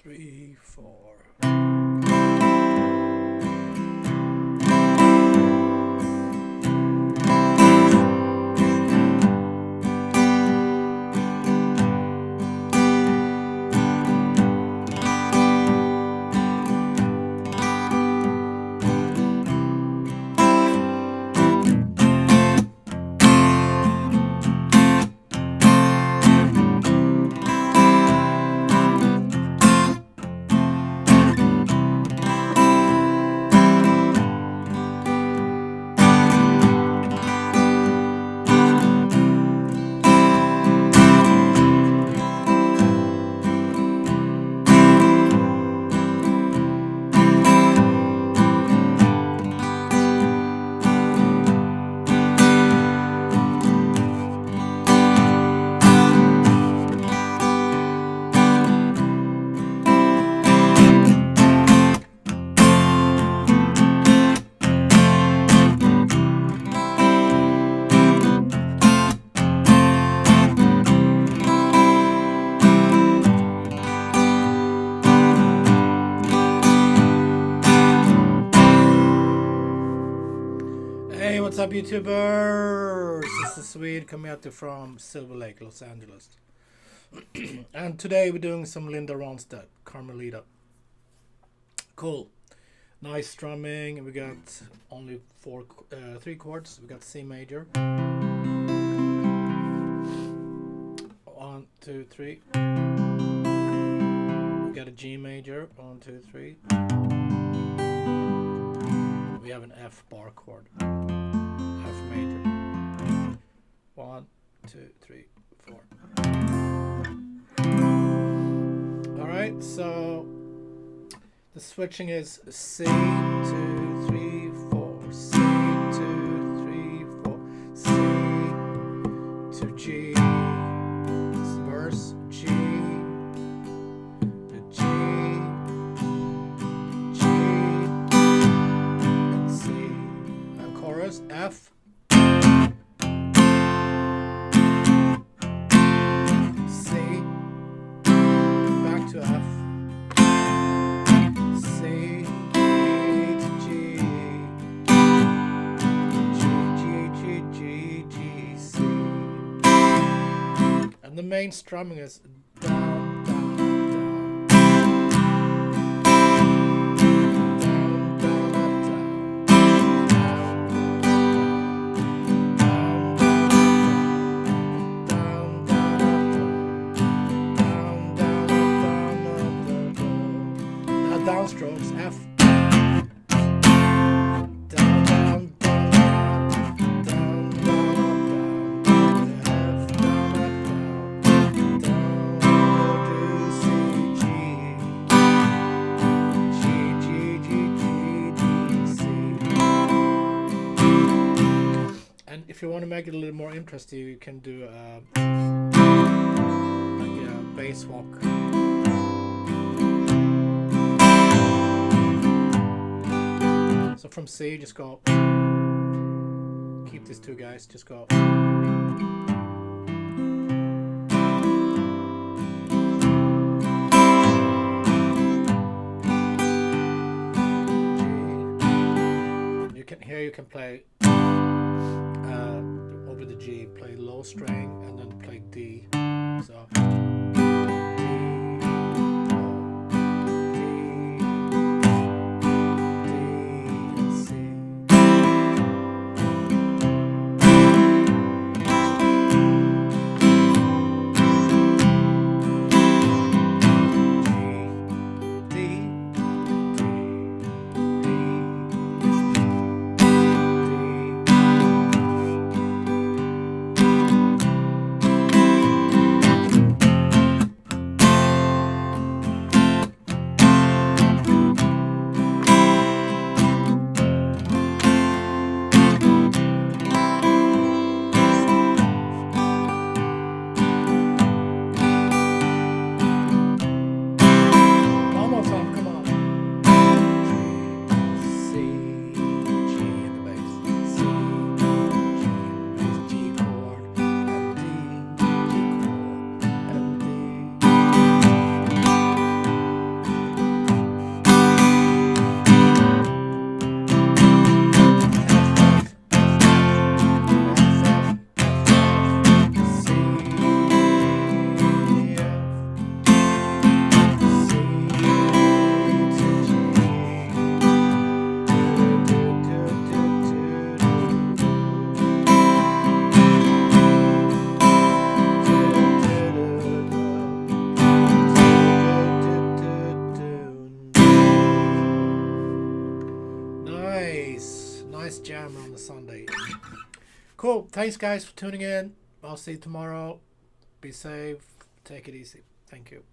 3, 4. Hey, what's up, YouTubers? This is Swede coming at you from Silver Lake, Los Angeles. And today we're doing some Linda Ronstadt, Carmelita. Cool. Nice strumming. We got only 3 chords. We got C major. 1, 2, 3. We got a G major. 1, 2, 3. We have an F bar chord. F major. 1, 2, 3, 4. Alright, so the switching is C, 2, 3, 4, C, 2, 3, 4, C to G. It's the verse, G to G, G and C. And chorus, F. To F, C, G to G, G, G, G, G, C. And the main strumming is down, down, down, down, down, downstrokes, F. Down, down, down, down, down, down, F, down, down, down, to C, G, G, G, G, G, G, C. And if you want to make it a little more interesting, you can do like a bass walk. So from C, just go. Keep these 2 guys, just go. You can play over the G, play low string, and then play D. So. Nice jam on the Sunday. Cool. Thanks, guys, for tuning in. I'll see you tomorrow. Be safe. Take it easy. Thank you.